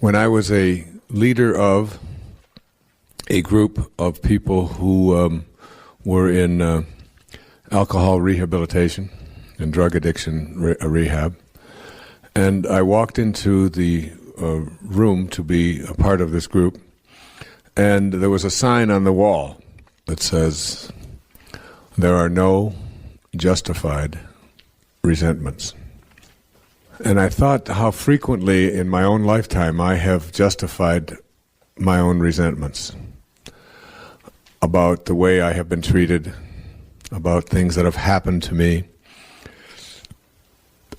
When I was a leader of a group of people who were in alcohol rehabilitation and drug addiction rehab, and I walked into the room to be a part of this group, and there was a sign on the wall that says, "There are no justified resentments." And I thought how frequently in my own lifetime I have justified my own resentments about the way I have been treated, about things that have happened to me,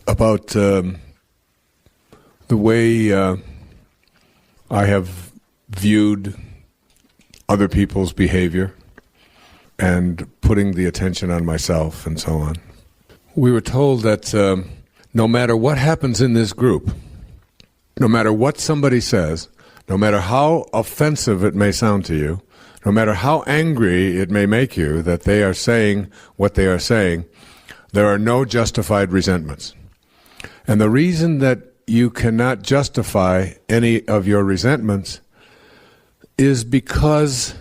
about the way I have viewed other people's behavior and putting the attention on myself and so on. We were told that no matter what happens in this group, no matter what somebody says, no matter how offensive it may sound to you, no matter how angry it may make you that they are saying what they are saying, there are no justified resentments. And the reason that you cannot justify any of your resentments is because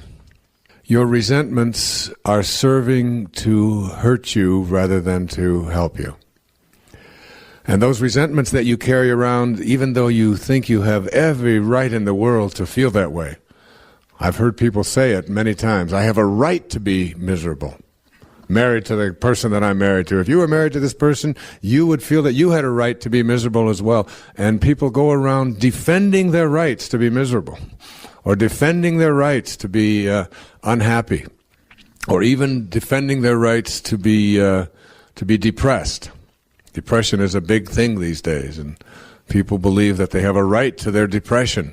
your resentments are serving to hurt you rather than to help you. And those resentments that you carry around, even though you think you have every right in the world to feel that way. I've heard people say it many times. I have a right to be miserable. Married to the person that I'm married to. If you were married to this person, you would feel that you had a right to be miserable as well. And people go around defending their rights to be miserable, or defending their rights to be unhappy, or even defending their rights to be depressed. Depression is a big thing these days, and people believe that they have a right to their depression.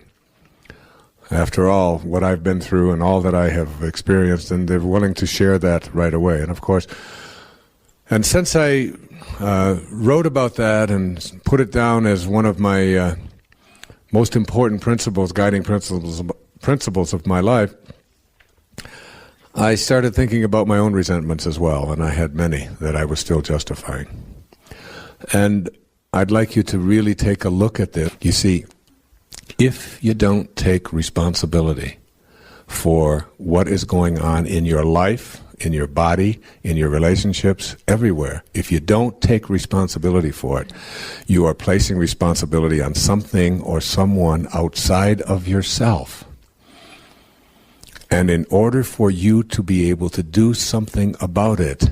After all, what I've been through and all that I have experienced, and they're willing to share that right away. And of course, and since I wrote about that and put it down as one of my most important principles, guiding principles of my life, I started thinking about my own resentments as well, and I had many that I was still justifying. And I'd like you to really take a look at this. You see, if you don't take responsibility for what is going on in your life, in your body, in your relationships, everywhere, if you don't take responsibility for it, you are placing responsibility on something or someone outside of yourself. And in order for you to be able to do something about it,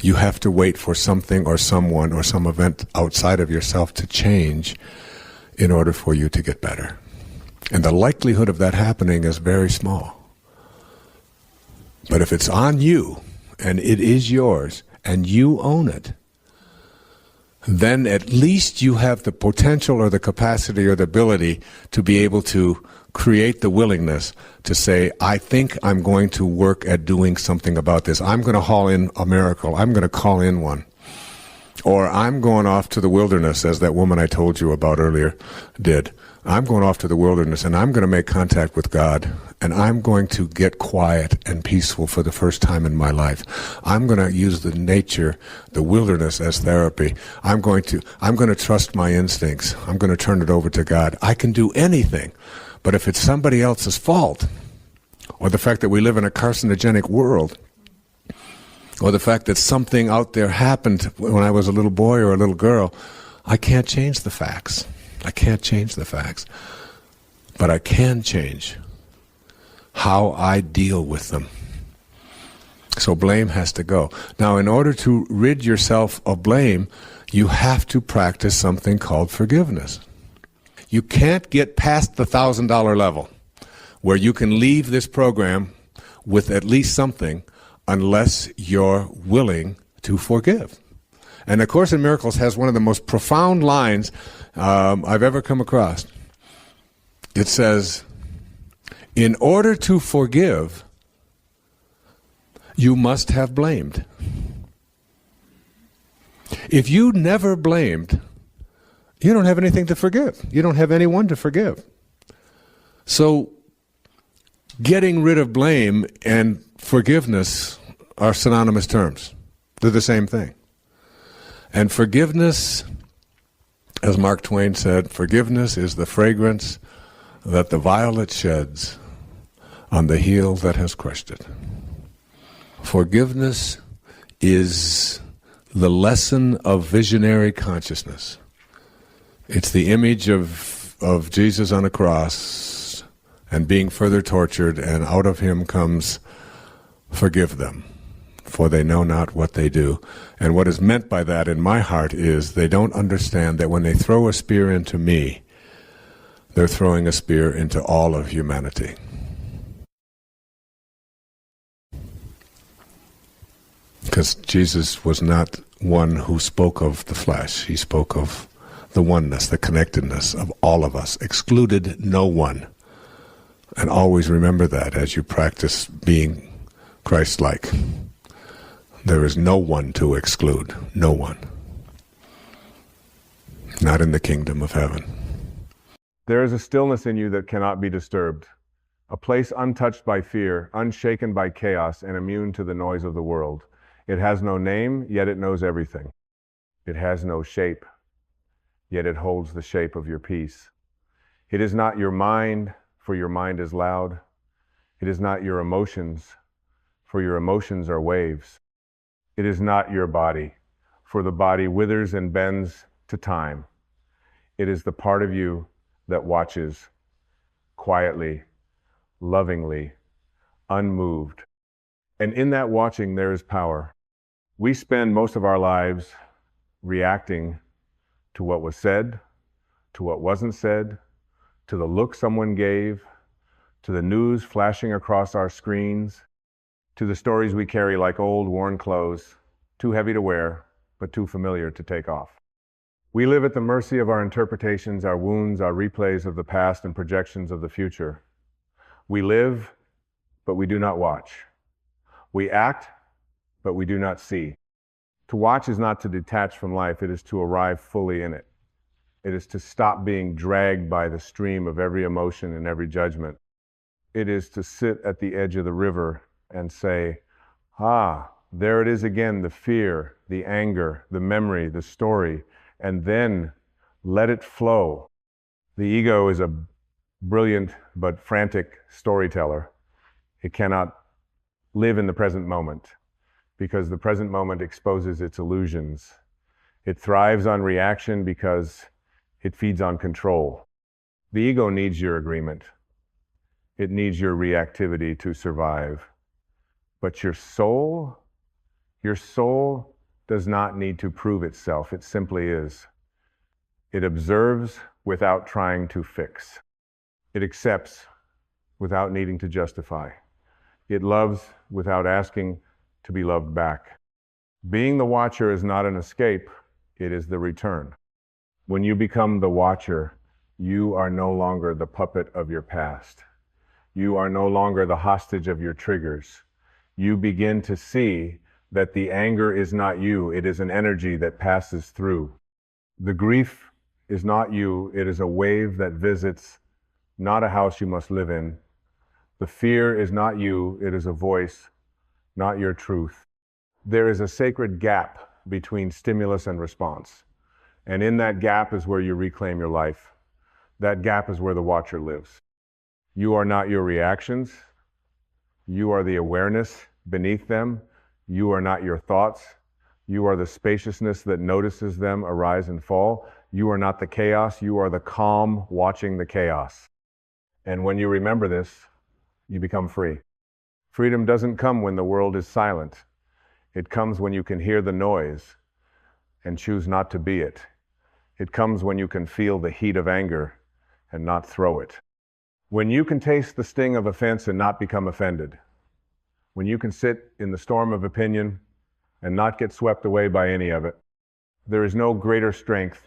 you have to wait for something or someone or some event outside of yourself to change in order for you to get better. And the likelihood of that happening is very small. But if it's on you, and it is yours, and you own it, then at least you have the potential or the capacity or the ability to be able to create the willingness to say, I think I'm going to work at doing something about this. I'm going to haul in a miracle. I'm going to call in one. Or I'm going off to the wilderness, as that woman I told you about earlier did. I'm going off to the wilderness, and I'm going to make contact with God, and I'm going to get quiet and peaceful for the first time in my life. I'm going to use the nature, the wilderness, as therapy. I'm going to trust my instincts. I'm going to turn it over to God. I can do anything. But if it's somebody else's fault, or the fact that we live in a carcinogenic world, or the fact that something out there happened when I was a little boy or a little girl, I can't change the facts. I can't change the facts. But I can change how I deal with them. So blame has to go. Now, in order to rid yourself of blame, you have to practice something called forgiveness. You can't get past the $1,000 level where you can leave this program with at least something unless you're willing to forgive. And A Course in Miracles has one of the most profound lines I've ever come across. It says, in order to forgive, you must have blamed. If you never blamed, you don't have anything to forgive. You don't have anyone to forgive. So getting rid of blame and forgiveness are synonymous terms. They're the same thing. And forgiveness As Mark Twain said, forgiveness is the fragrance that the violet sheds on the heel that has crushed it. Forgiveness is the lesson of visionary consciousness. It's the image of Jesus on a cross and being further tortured, and out of him comes, forgive them, for they know not what they do. And what is meant by that in my heart is they don't understand that when they throw a spear into me, they're throwing a spear into all of humanity. Because Jesus was not one who spoke of the flesh. He spoke of the oneness, the connectedness of all of us, excluded no one. And always remember that as you practice being Christ-like. There is no one to exclude, no one. Not in the kingdom of heaven. There is a stillness in you that cannot be disturbed, a place untouched by fear, unshaken by chaos, and immune to the noise of the world. It has no name, yet it knows everything. It has no shape, yet it holds the shape of your peace. It is not your mind, for your mind is loud. It is not your emotions, for your emotions are waves. It is not your body, for the body withers and bends to time. It is the part of you that watches quietly, lovingly, unmoved. And in that watching, there is power. We spend most of our lives reacting to what was said, to what wasn't said, to the look someone gave, to the news flashing across our screens, to the stories we carry like old, worn clothes, too heavy to wear, but too familiar to take off. We live at the mercy of our interpretations, our wounds, our replays of the past, and projections of the future. We live, but we do not watch. We act, but we do not see. To watch is not to detach from life, it is to arrive fully in it. It is to stop being dragged by the stream of every emotion and every judgment. It is to sit at the edge of the river and say, there it is again, the fear, the anger, the memory, the story, and then let it flow. The ego is a brilliant but frantic storyteller. It cannot live in the present moment because the present moment exposes its illusions. It thrives on reaction because it feeds on control. The ego needs your agreement. It needs your reactivity to survive. But your soul does not need to prove itself. It simply is. It observes without trying to fix. It accepts without needing to justify. It loves without asking to be loved back. Being the watcher is not an escape, it is the return. When you become the watcher, you are no longer the puppet of your past. You are no longer the hostage of your triggers. You begin to see that the anger is not you, it is an energy that passes through. The grief is not you, it is a wave that visits, not a house you must live in. The fear is not you, it is a voice, not your truth. There is a sacred gap between stimulus and response. And in that gap is where you reclaim your life. That gap is where the watcher lives. You are not your reactions. You are the awareness beneath them. You are not your thoughts. You are the spaciousness that notices them arise and fall. You are not the chaos. You are the calm watching the chaos. And when you remember this, you become free. Freedom doesn't come when the world is silent. It comes when you can hear the noise and choose not to be it. It comes when you can feel the heat of anger and not throw it. When you can taste the sting of offense and not become offended. When you can sit in the storm of opinion and not get swept away by any of it. There is no greater strength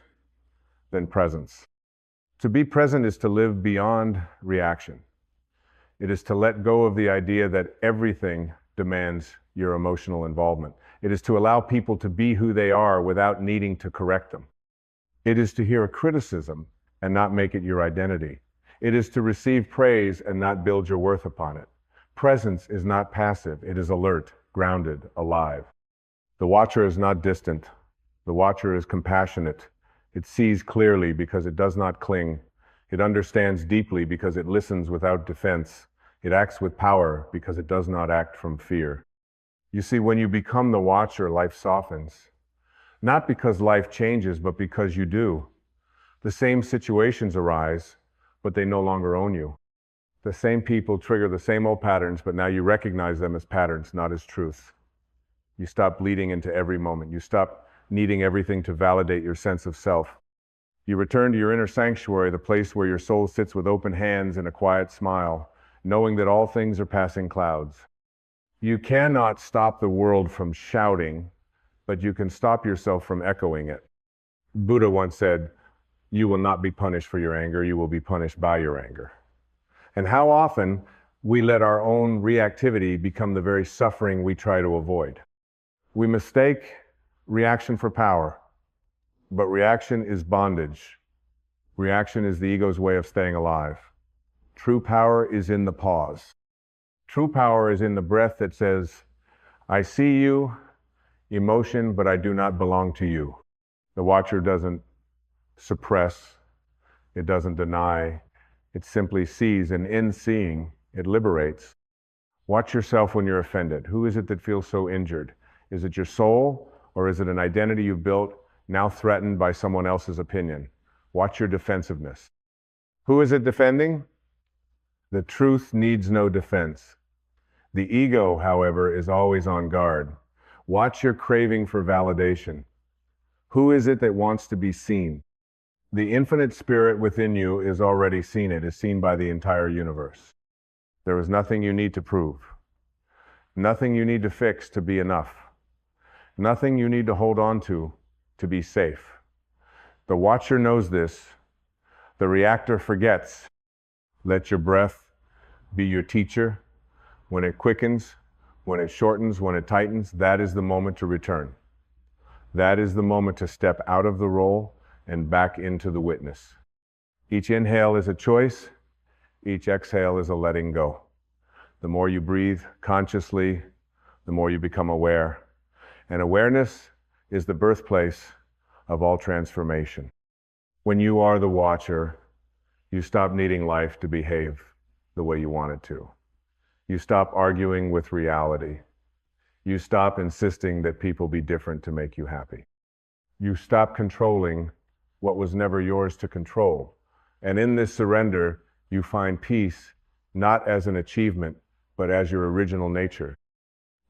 than presence. To be present is to live beyond reaction. It is to let go of the idea that everything demands your emotional involvement. It is to allow people to be who they are without needing to correct them. It is to hear a criticism and not make it your identity. It is to receive praise and not build your worth upon it. Presence is not passive. It is alert, grounded, alive. The watcher is not distant. The watcher is compassionate. It sees clearly because it does not cling. It understands deeply because it listens without defense. It acts with power because it does not act from fear. You see, when you become the watcher, life softens. Not because life changes, but because you do. The same situations arise, but they no longer own you. The same people trigger the same old patterns, but now you recognize them as patterns, not as truth. You stop bleeding into every moment. You stop needing everything to validate your sense of self. You return to your inner sanctuary, the place where your soul sits with open hands and a quiet smile, knowing that all things are passing clouds. You cannot stop the world from shouting, but you can stop yourself from echoing it. Buddha once said, "You will not be punished for your anger, you will be punished by your anger." And how often we let our own reactivity become the very suffering we try to avoid. We mistake reaction for power, but reaction is bondage. Reaction is the ego's way of staying alive. True power is in the pause. True power is in the breath that says, "I see you, emotion, but I do not belong to you." The watcher doesn't suppress, it doesn't deny, it simply sees, and in seeing, it liberates. Watch yourself when you're offended. Who is it that feels so injured? Is it your soul, or is it an identity you've built, now threatened by someone else's opinion? Watch your defensiveness. Who is it defending? The truth needs no defense. The ego, however, is always on guard. Watch your craving for validation. Who is it that wants to be seen? The infinite spirit within you is already seen. It is seen by the entire universe. There is nothing you need to prove. Nothing you need to fix to be enough. Nothing you need to hold on to be safe. The watcher knows this. The reactor forgets. Let your breath be your teacher. When it quickens, when it shortens, when it tightens, that is the moment to return. That is the moment to step out of the role and back into the witness. Each inhale is a choice. Each exhale is a letting go. The more you breathe consciously, the more you become aware. And awareness is the birthplace of all transformation. When you are the watcher, you stop needing life to behave the way you want it to. You stop arguing with reality. You stop insisting that people be different to make you happy. You stop controlling what was never yours to control. And in this surrender, you find peace not as an achievement, but as your original nature.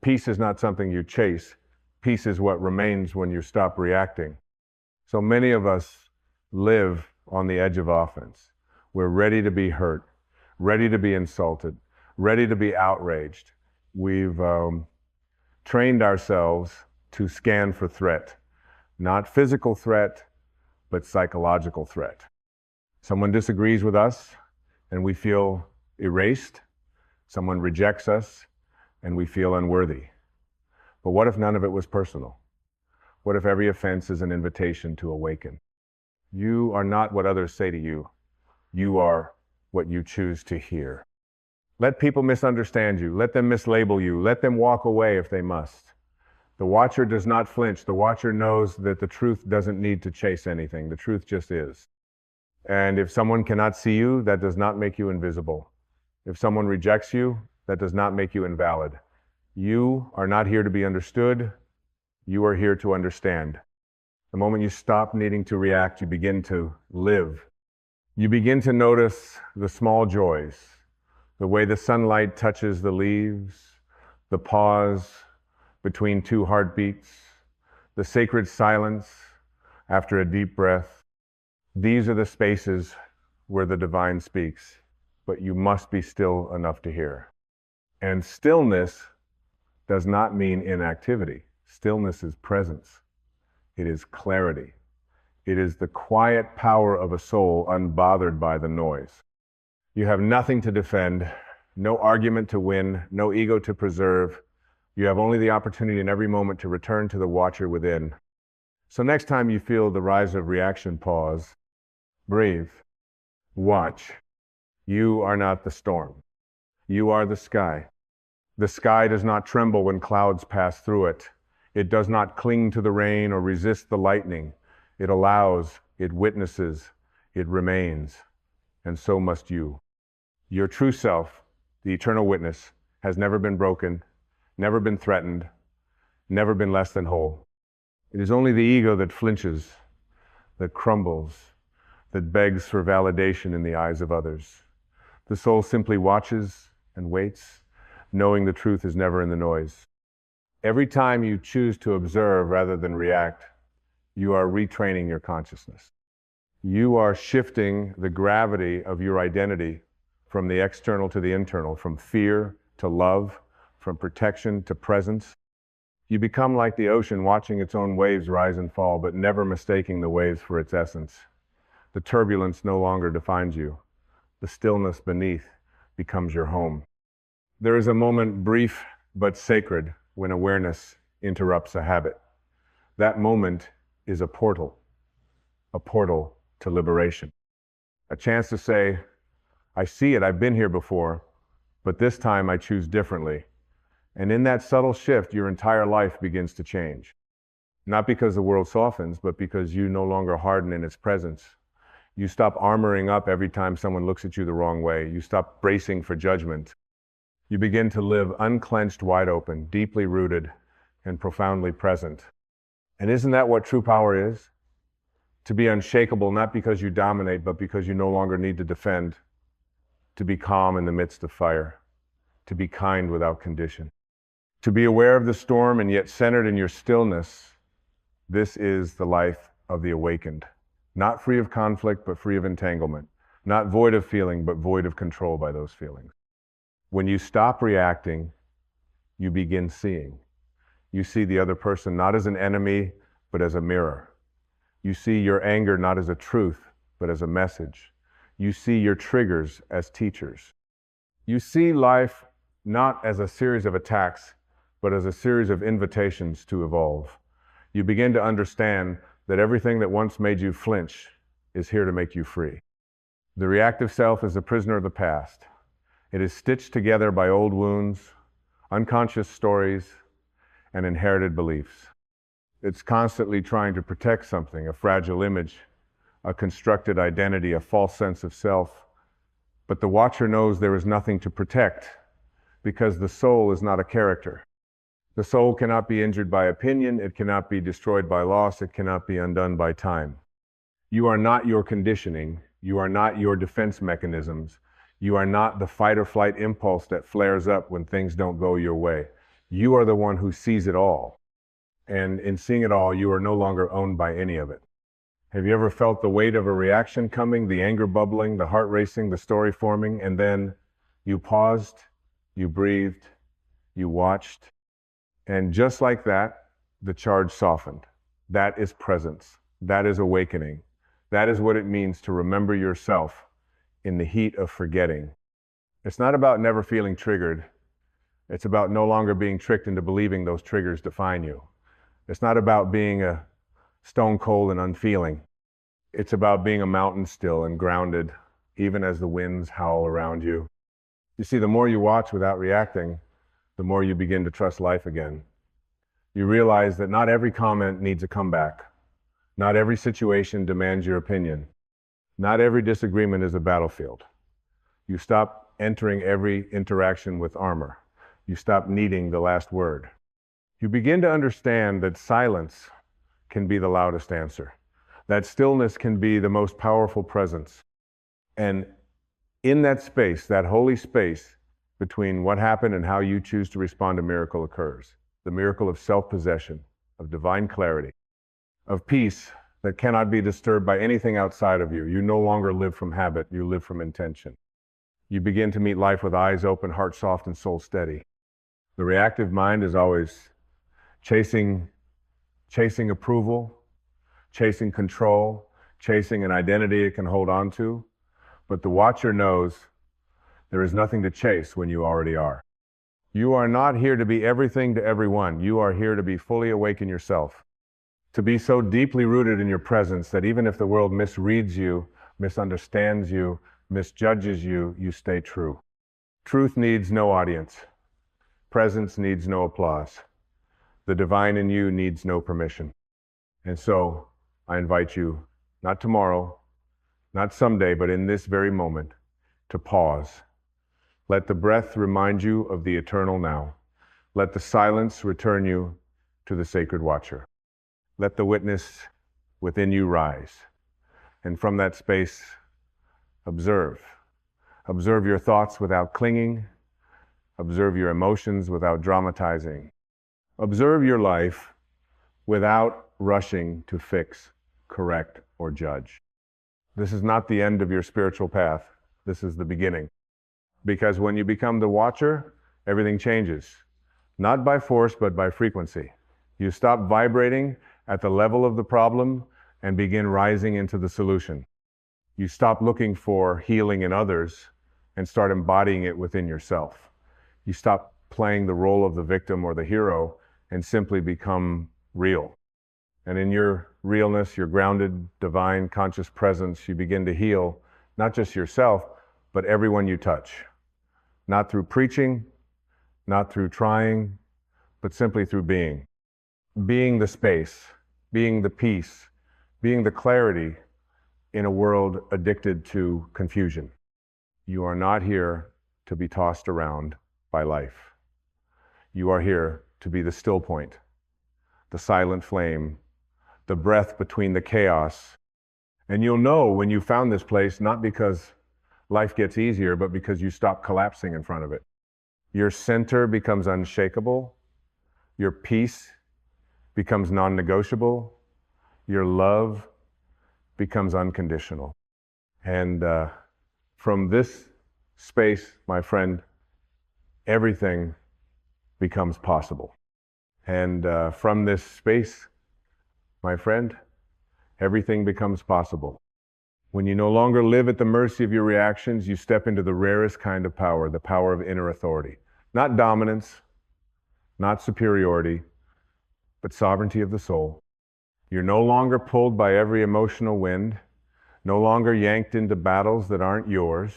Peace is not something you chase. Peace is what remains when you stop reacting. So many of us live on the edge of offense. We're ready to be hurt, ready to be insulted, ready to be outraged. We've trained ourselves to scan for threat, not physical threat, but psychological threat. Someone disagrees with us and we feel erased. Someone rejects us and we feel unworthy. But what if none of it was personal? What if every offense is an invitation to awaken? You are not what others say to you. You are what you choose to hear. Let people misunderstand you. Let them mislabel you. Let them walk away if they must. The watcher does not flinch. The watcher knows that the truth doesn't need to chase anything. The truth just is. And if someone cannot see you, that does not make you invisible. If someone rejects you, that does not make you invalid. You are not here to be understood. You are here to understand. The moment you stop needing to react, you begin to live. You begin to notice the small joys, the way the sunlight touches the leaves, the pause between two heartbeats, the sacred silence after a deep breath. These are the spaces where the divine speaks, but you must be still enough to hear. And stillness does not mean inactivity. Stillness is presence. It is clarity. It is the quiet power of a soul unbothered by the noise. You have nothing to defend, no argument to win, no ego to preserve. You have only the opportunity in every moment to return to the watcher within. So next time you feel the rise of reaction, pause, breathe, watch. You are not the storm. You are the sky. The sky does not tremble when clouds pass through it. It does not cling to the rain or resist the lightning. It allows it witnesses, it remains, and so must you. Your true self, the eternal witness, has never been broken, never been threatened, never been less than whole. It is only the ego that flinches, that crumbles, that begs for validation in the eyes of others. The soul simply watches and waits, knowing the truth is never in the noise. Every time you choose to observe rather than react, you are retraining your consciousness. You are shifting the gravity of your identity from the external to the internal, from fear to love, from protection to presence. You become like the ocean, watching its own waves rise and fall, but never mistaking the waves for its essence. The turbulence no longer defines you. The stillness beneath becomes your home. There is a moment, brief but sacred, when awareness interrupts a habit. That moment is a portal to liberation. A chance to say, I see it, I've been here before, but this time I choose differently. And in that subtle shift, your entire life begins to change. Not because the world softens, but because you no longer harden in its presence. You stop armoring up every time someone looks at you the wrong way. You stop bracing for judgment. You begin to live unclenched, wide open, deeply rooted, and profoundly present. And isn't that what true power is? To be unshakable, not because you dominate, but because you no longer need to defend. To be calm in the midst of fire. To be kind without condition. To be aware of the storm and yet centered in your stillness. This is the life of the awakened. Not free of conflict, but free of entanglement. Not void of feeling, but void of control by those feelings. When you stop reacting, you begin seeing. You see the other person not as an enemy, but as a mirror. You see your anger not as a truth, but as a message. You see your triggers as teachers. You see life not as a series of attacks, but as a series of invitations to evolve. You begin to understand that everything that once made you flinch is here to make you free. The reactive self is a prisoner of the past. It is stitched together by old wounds, unconscious stories, and inherited beliefs. It's constantly trying to protect something, a fragile image, a constructed identity, a false sense of self. But the watcher knows there is nothing to protect because the soul is not a character. The soul cannot be injured by opinion, it cannot be destroyed by loss, it cannot be undone by time. You are not your conditioning, you are not your defense mechanisms, you are not the fight or flight impulse that flares up when things don't go your way. You are the one who sees it all. And in seeing it all, you are no longer owned by any of it. Have you ever felt the weight of a reaction coming, the anger bubbling, the heart racing, the story forming, and then you paused, you breathed, you watched, and just like that, the charge softened. That is presence. That is awakening. That is what it means to remember yourself in the heat of forgetting. It's not about never feeling triggered. It's about no longer being tricked into believing those triggers define you. It's not about being a stone cold and unfeeling. It's about being a mountain still and grounded, even as the winds howl around you. You see, the more you watch without reacting, the more you begin to trust life again. You realize that not every comment needs a comeback. Not every situation demands your opinion. Not every disagreement is a battlefield. You stop entering every interaction with armor. You stop needing the last word. You begin to understand that silence can be the loudest answer. That stillness can be the most powerful presence. And in that space, that holy space between what happened and how you choose to respond, a miracle occurs. The miracle of self-possession, of divine clarity, of peace that cannot be disturbed by anything outside of you. You no longer live from habit, you live from intention. You begin to meet life with eyes open, heart soft, and soul steady. The reactive mind is always chasing approval, chasing control, chasing an identity it can hold on to. But the watcher knows there is nothing to chase when you already are. You are not here to be everything to everyone. You are here to be fully awake in yourself. To be so deeply rooted in your presence that even if the world misreads you, misunderstands you, misjudges you, you stay true. Truth needs no audience. Presence needs no applause. The divine in you needs no permission. And so I invite you not tomorrow, not someday, but in this very moment, to pause. Let the breath remind you of the eternal now. Let the silence return you to the sacred watcher. Let the witness within you rise. And from that space, observe. Observe your thoughts without clinging. Observe your emotions without dramatizing. Observe your life without rushing to fix, correct, or judge. This is not the end of your spiritual path. This is the beginning. Because when you become the watcher, everything changes. Not by force, but by frequency. You stop vibrating at the level of the problem and begin rising into the solution. You stop looking for healing in others and start embodying it within yourself. You stop playing the role of the victim or the hero and simply become real. And in your realness, your grounded, divine, conscious presence, you begin to heal not just yourself, but everyone you touch. Not through preaching, not through trying, but simply through being. Being the space, being the peace, being the clarity in a world addicted to confusion. You are not here to be tossed around by life. You are here to be the still point, the silent flame, the breath between the chaos. And you'll know when you found this place, not because life gets easier, but because you stop collapsing in front of it. Your center becomes unshakable. Your peace becomes non-negotiable. Your love becomes unconditional. And from this space, my friend, everything becomes possible. And from this space, my friend, everything becomes possible. When you no longer live at the mercy of your reactions, you step into the rarest kind of power, the power of inner authority. Not dominance, not superiority, but sovereignty of the soul. You're no longer pulled by every emotional wind, no longer yanked into battles that aren't yours.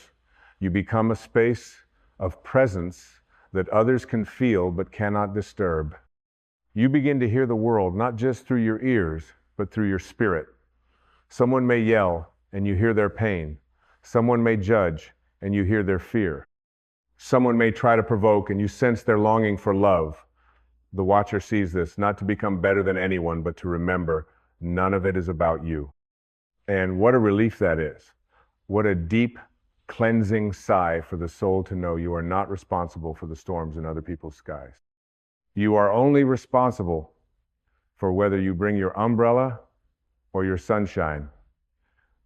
You become a space of presence that others can feel but cannot disturb. You begin to hear the world not just through your ears, but through your spirit. Someone may yell and you hear their pain. Someone may judge and you hear their fear. Someone may try to provoke and you sense their longing for love. The watcher sees this, not to become better than anyone, but to remember none of it is about you. And what a relief that is. What a deep, cleansing sigh for the soul to know you are not responsible for the storms in other people's skies. You are only responsible for whether you bring your umbrella or your sunshine,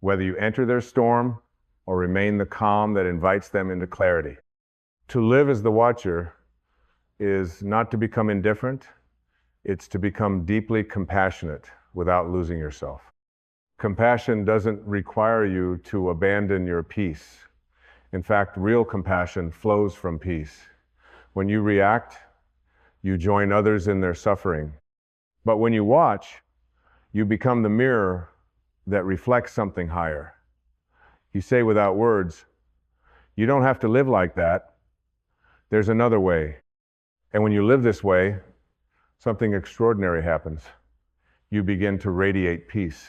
whether you enter their storm or remain the calm that invites them into clarity. To live as the watcher is not to become indifferent, it's to become deeply compassionate without losing yourself. Compassion doesn't require you to abandon your peace. In fact, real compassion flows from peace. When you react, you join others in their suffering. But when you watch, you become the mirror that reflects something higher. You say without words, you don't have to live like that. There's another way. And when you live this way, something extraordinary happens. You begin to radiate peace.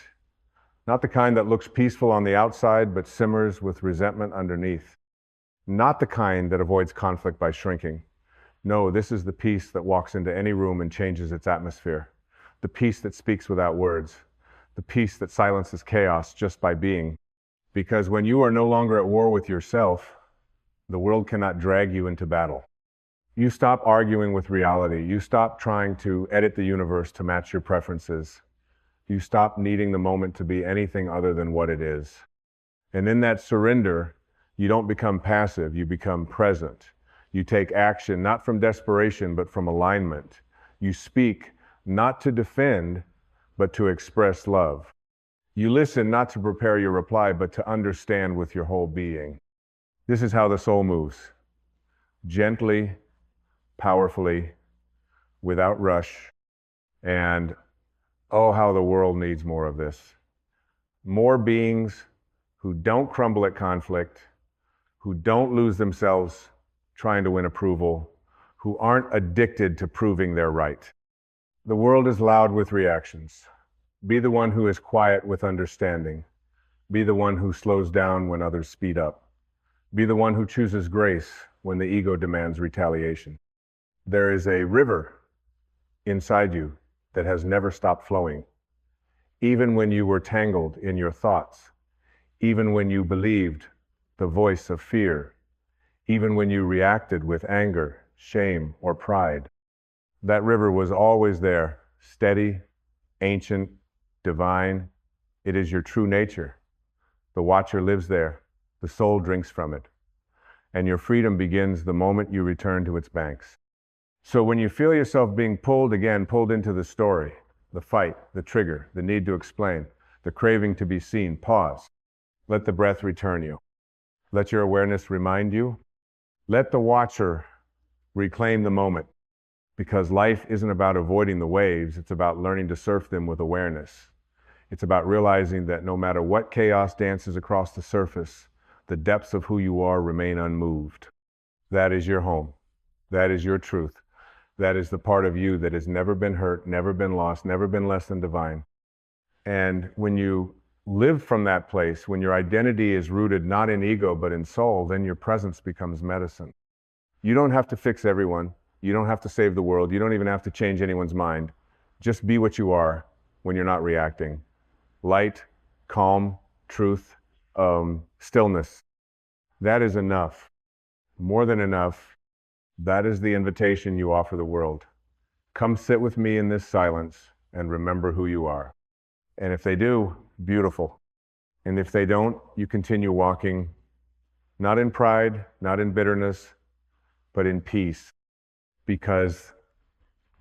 Not the kind that looks peaceful on the outside, but simmers with resentment underneath. Not the kind that avoids conflict by shrinking. No, this is the peace that walks into any room and changes its atmosphere. The peace that speaks without words. The peace that silences chaos just by being. Because when you are no longer at war with yourself, the world cannot drag you into battle. You stop arguing with reality. You stop trying to edit the universe to match your preferences. You stop needing the moment to be anything other than what it is. And in that surrender, you don't become passive, you become present. You take action, not from desperation, but from alignment. You speak, not to defend, but to express love. You listen, not to prepare your reply, but to understand with your whole being. This is how the soul moves. Gently, powerfully, without rush, and oh, how the world needs more of this. More beings who don't crumble at conflict, who don't lose themselves trying to win approval, who aren't addicted to proving they're right. The world is loud with reactions. Be the one who is quiet with understanding. Be the one who slows down when others speed up. Be the one who chooses grace when the ego demands retaliation. There is a river inside you that has never stopped flowing. Even when you were tangled in your thoughts, even when you believed the voice of fear, even when you reacted with anger, shame, or pride, that river was always there, steady, ancient, divine. It is your true nature. The watcher lives there. The soul drinks from it. And your freedom begins the moment you return to its banks. So when you feel yourself being pulled into the story, the fight, the trigger, the need to explain, the craving to be seen, pause. Let the breath return you. Let your awareness remind you. Let the watcher reclaim the moment, because life isn't about avoiding the waves, it's about learning to surf them with awareness. It's about realizing that no matter what chaos dances across the surface, the depths of who you are remain unmoved. That is your home. That is your truth. That is the part of you that has never been hurt, never been lost, never been less than divine. And when you live from that place, when your identity is rooted not in ego but in soul, then your presence becomes medicine. You don't have to fix everyone. You don't have to save the world. You don't even have to change anyone's mind. Just be what you are when you're not reacting. Light, calm, truth, stillness. That is enough. More than enough. That is the invitation you offer the world. Come sit with me in this silence and remember who you are. And if they do, beautiful. And if they don't, you continue walking, not in pride, not in bitterness, but in peace. Because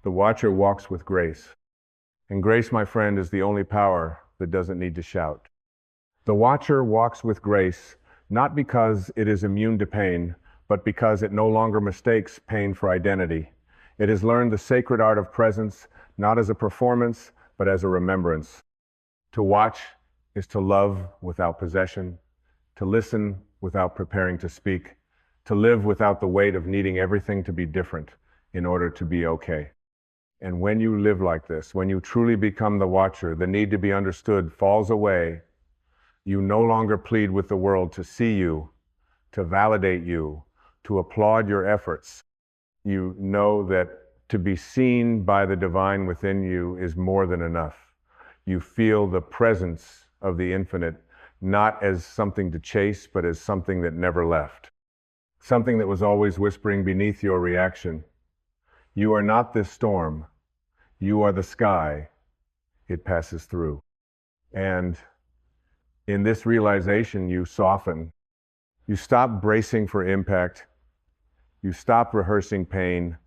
the watcher walks with grace. And grace, my friend, is the only power that doesn't need to shout. The watcher walks with grace, not because it is immune to pain, but because it no longer mistakes pain for identity. It has learned the sacred art of presence, not as a performance, but as a remembrance. To watch is to love without possession, to listen without preparing to speak, to live without the weight of needing everything to be different in order to be okay. And when you live like this, when you truly become the watcher, the need to be understood falls away. You no longer plead with the world to see you, to validate you, to applaud your efforts. You know that to be seen by the divine within you is more than enough. You feel the presence of the infinite, not as something to chase, but as something that never left. Something that was always whispering beneath your reaction. You are not this storm. You are the sky. It passes through. And in this realization, you soften. You stop bracing for impact. You stop rehearsing pain.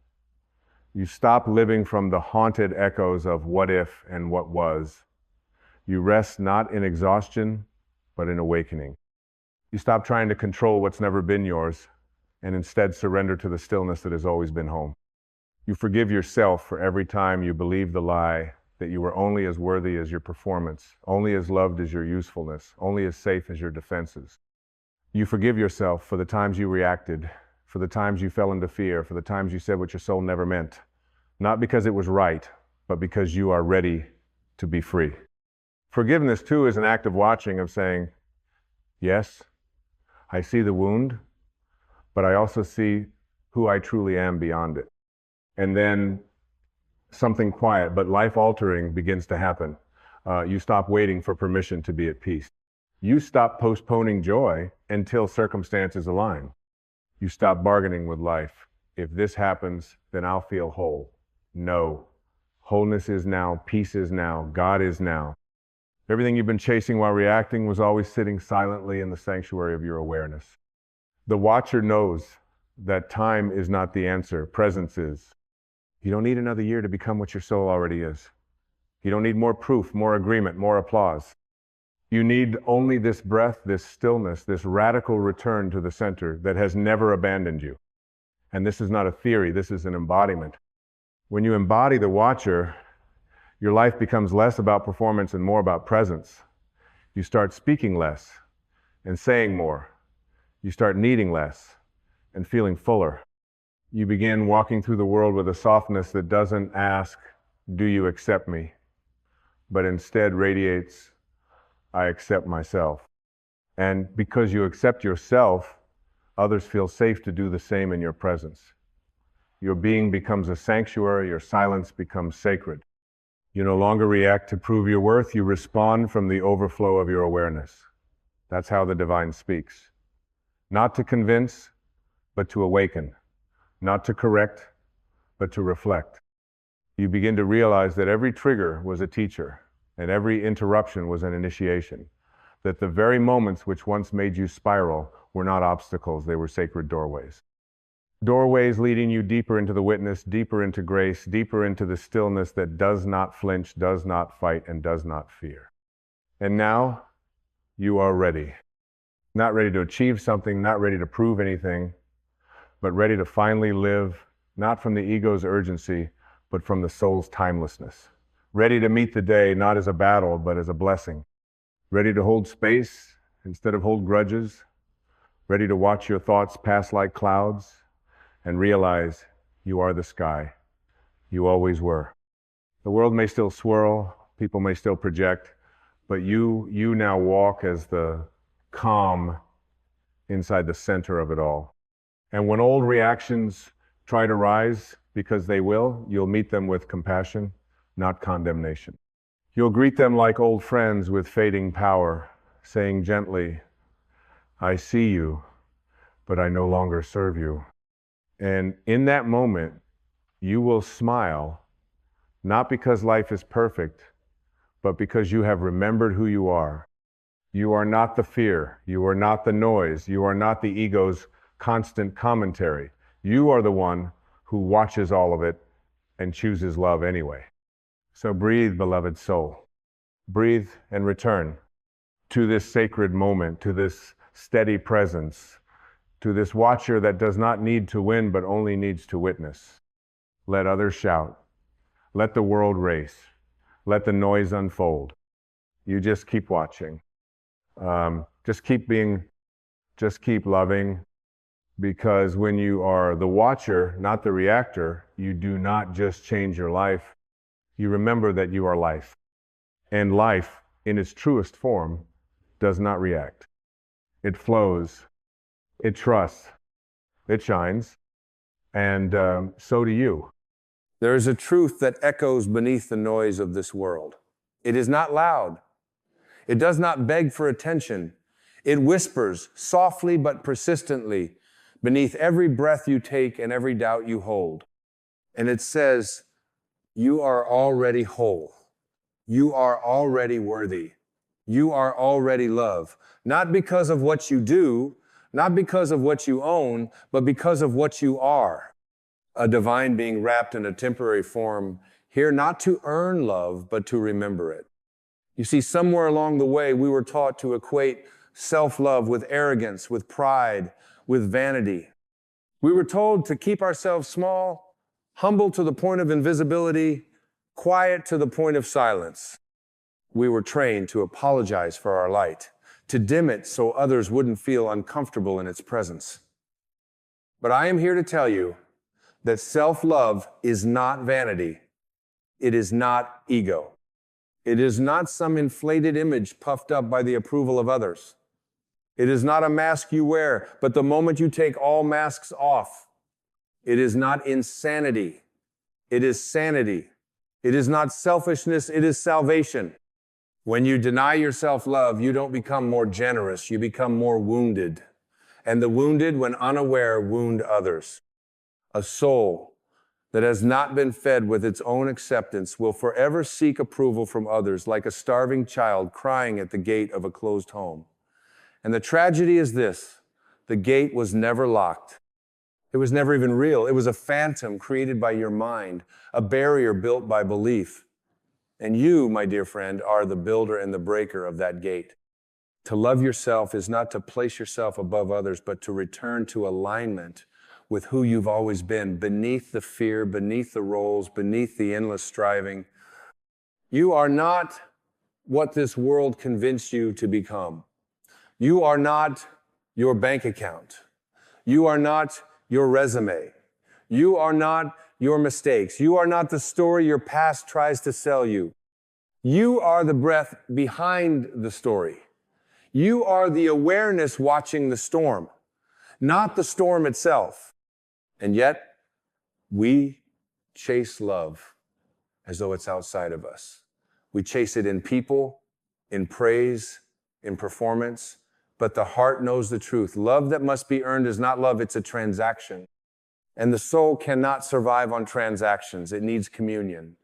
You stop living from the haunted echoes of what if and what was. You rest not in exhaustion, but in awakening. You stop trying to control what's never been yours, and instead surrender to the stillness that has always been home. You forgive yourself for every time you believe the lie that you were only as worthy as your performance, only as loved as your usefulness, only as safe as your defenses. You forgive yourself for the times you reacted, for the times you fell into fear, for the times you said what your soul never meant, not because it was right, but because you are ready to be free. Forgiveness, too, is an act of watching, of saying, yes, I see the wound, but I also see who I truly am beyond it. And then something quiet but life-altering begins to happen. You stop waiting for permission to be at peace. You stop postponing joy until circumstances align. You stop bargaining with life. If this happens, then I'll feel whole. No. Wholeness is now, peace is now, God is now. Everything you've been chasing while reacting was always sitting silently in the sanctuary of your awareness. The watcher knows that time is not the answer, presence is. You don't need another year to become what your soul already is. You don't need more proof, more agreement, more applause. You need only this breath, this stillness, this radical return to the center that has never abandoned you. And this is not a theory, this is an embodiment. When you embody the watcher, your life becomes less about performance and more about presence. You start speaking less and saying more. You start needing less and feeling fuller. You begin walking through the world with a softness that doesn't ask, do you accept me? but instead radiates, I accept myself. And because you accept yourself, others feel safe to do the same in your presence. Your being becomes a sanctuary, your silence becomes sacred. You no longer react to prove your worth, you respond from the overflow of your awareness. That's how the divine speaks. Not to convince, but to awaken. Not to correct, but to reflect. You begin to realize that every trigger was a teacher, and every interruption was an initiation. That the very moments which once made you spiral were not obstacles, they were sacred doorways. Doorways leading you deeper into the witness, deeper into grace, deeper into the stillness that does not flinch, does not fight, and does not fear. And now, you are ready. Not ready to achieve something, not ready to prove anything, but ready to finally live, not from the ego's urgency, but from the soul's timelessness. Ready to meet the day, not as a battle, but as a blessing. Ready to hold space instead of hold grudges. Ready to watch your thoughts pass like clouds and realize you are the sky. You always were. The world may still swirl, people may still project, but you now walk as the calm inside the center of it all. And when old reactions try to rise, because they will, you'll meet them with compassion, not condemnation. You'll greet them like old friends with fading power, saying gently, I see you, but I no longer serve you. And in that moment, you will smile, not because life is perfect, but because you have remembered who you are. You are not the fear. You are not the noise. You are not the ego's constant commentary. You are the one who watches all of it and chooses love anyway. So breathe, beloved soul. Breathe and return to this sacred moment, to this steady presence, to this watcher that does not need to win but only needs to witness. Let others shout. Let the world race. Let the noise unfold. You just keep watching. Just keep being, just keep loving, because when you are the watcher, not the reactor, you do not just change your life. You remember that you are life. And life, in its truest form, does not react. It flows. It trusts. It shines. And so do you. There is a truth that echoes beneath the noise of this world. It is not loud. It does not beg for attention. It whispers softly but persistently beneath every breath you take and every doubt you hold. And it says, you are already whole. You are already worthy. You are already love. Not because of what you do, not because of what you own, but because of what you are. A divine being wrapped in a temporary form, here not to earn love, but to remember it. You see, somewhere along the way, we were taught to equate self-love with arrogance, with pride, with vanity. We were told to keep ourselves small, humble to the point of invisibility, quiet to the point of silence. We were trained to apologize for our light, to dim it so others wouldn't feel uncomfortable in its presence. But I am here to tell you that self-love is not vanity. It is not ego. It is not some inflated image puffed up by the approval of others. It is not a mask you wear, but the moment you take all masks off. It is not insanity. It is sanity. It is not selfishness, it is salvation. When you deny yourself love, you don't become more generous, you become more wounded. And the wounded, when unaware, wound others. A soul that has not been fed with its own acceptance will forever seek approval from others, like a starving child crying at the gate of a closed home. And the tragedy is this: the gate was never locked. It was never even real. It was a phantom created by your mind, a barrier built by belief. And you, my dear friend, are the builder and the breaker of that gate. To love yourself is not to place yourself above others, but to return to alignment with who you've always been, beneath the fear, beneath the roles, beneath the endless striving. You are not what this world convinced you to become. You are not your bank account. You are not your resume. You are not your mistakes. You are not the story your past tries to sell you. You are the breath behind the story. You are the awareness watching the storm, not the storm itself. And yet, we chase love as though it's outside of us. We chase it in people, in praise, in performance, but the heart knows the truth. Love that must be earned is not love, it's a transaction. And the soul cannot survive on transactions. It needs communion.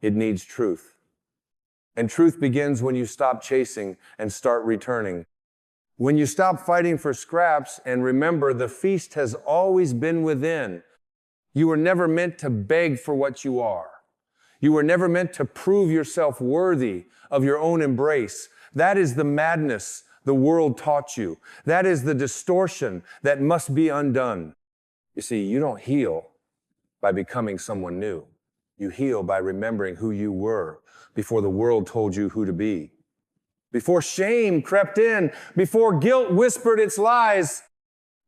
It needs truth. And truth begins when you stop chasing and start returning. When you stop fighting for scraps and remember the feast has always been within. You were never meant to beg for what you are. You were never meant to prove yourself worthy of your own embrace. That is the madness the world taught you. That is the distortion that must be undone. You see, you don't heal by becoming someone new. You heal by remembering who you were before the world told you who to be. Before shame crept in, before guilt whispered its lies,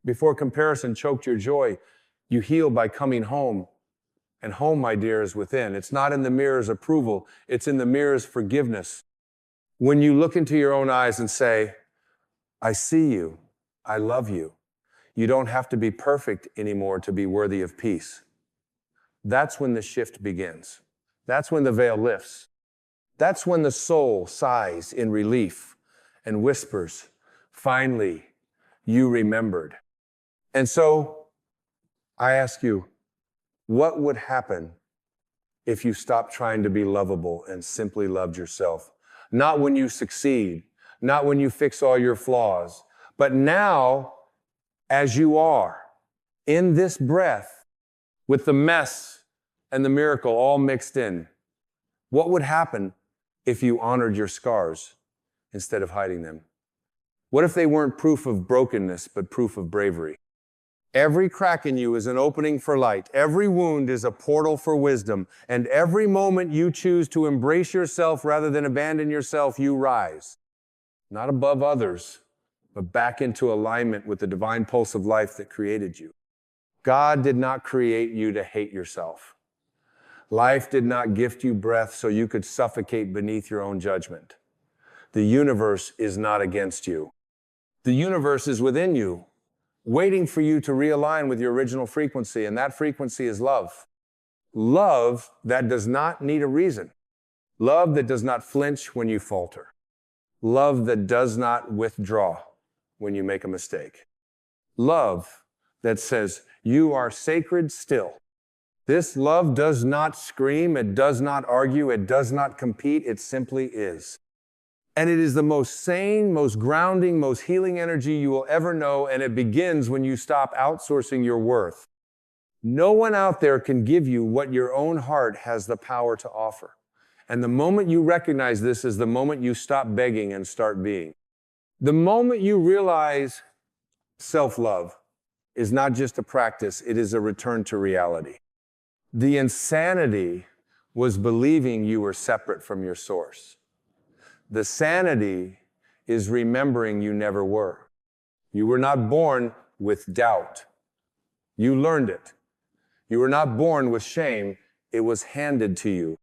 before comparison choked your joy, you heal by coming home. And home, my dear, is within. It's not in the mirror's approval. It's in the mirror's forgiveness. When you look into your own eyes and say, I see you, I love you. You don't have to be perfect anymore to be worthy of peace. That's when the shift begins. That's when the veil lifts. That's when the soul sighs in relief and whispers, finally, you remembered. And so, I ask you, what would happen if you stopped trying to be lovable and simply loved yourself? Not when you succeed, not when you fix all your flaws, but now, as you are, in this breath, with the mess and the miracle all mixed in. What would happen if you honored your scars instead of hiding them? What if they weren't proof of brokenness, but proof of bravery? Every crack in you is an opening for light. Every wound is a portal for wisdom. And every moment you choose to embrace yourself rather than abandon yourself, you rise. Not above others, but back into alignment with the divine pulse of life that created you. God did not create you to hate yourself. Life did not gift you breath so you could suffocate beneath your own judgment. The universe is not against you. The universe is within you, waiting for you to realign with your original frequency, and that frequency is love. Love that does not need a reason. Love that does not flinch when you falter. Love that does not withdraw when you make a mistake. Love that says, you are sacred still. This love does not scream, it does not argue, it does not compete, it simply is. And it is the most sane, most grounding, most healing energy you will ever know, and it begins when you stop outsourcing your worth. No one out there can give you what your own heart has the power to offer. And the moment you recognize this is the moment you stop begging and start being. The moment you realize self-love is not just a practice, it is a return to reality. The insanity was believing you were separate from your source. The sanity is remembering you never were. You were not born with doubt. You learned it. You were not born with shame. It was handed to you.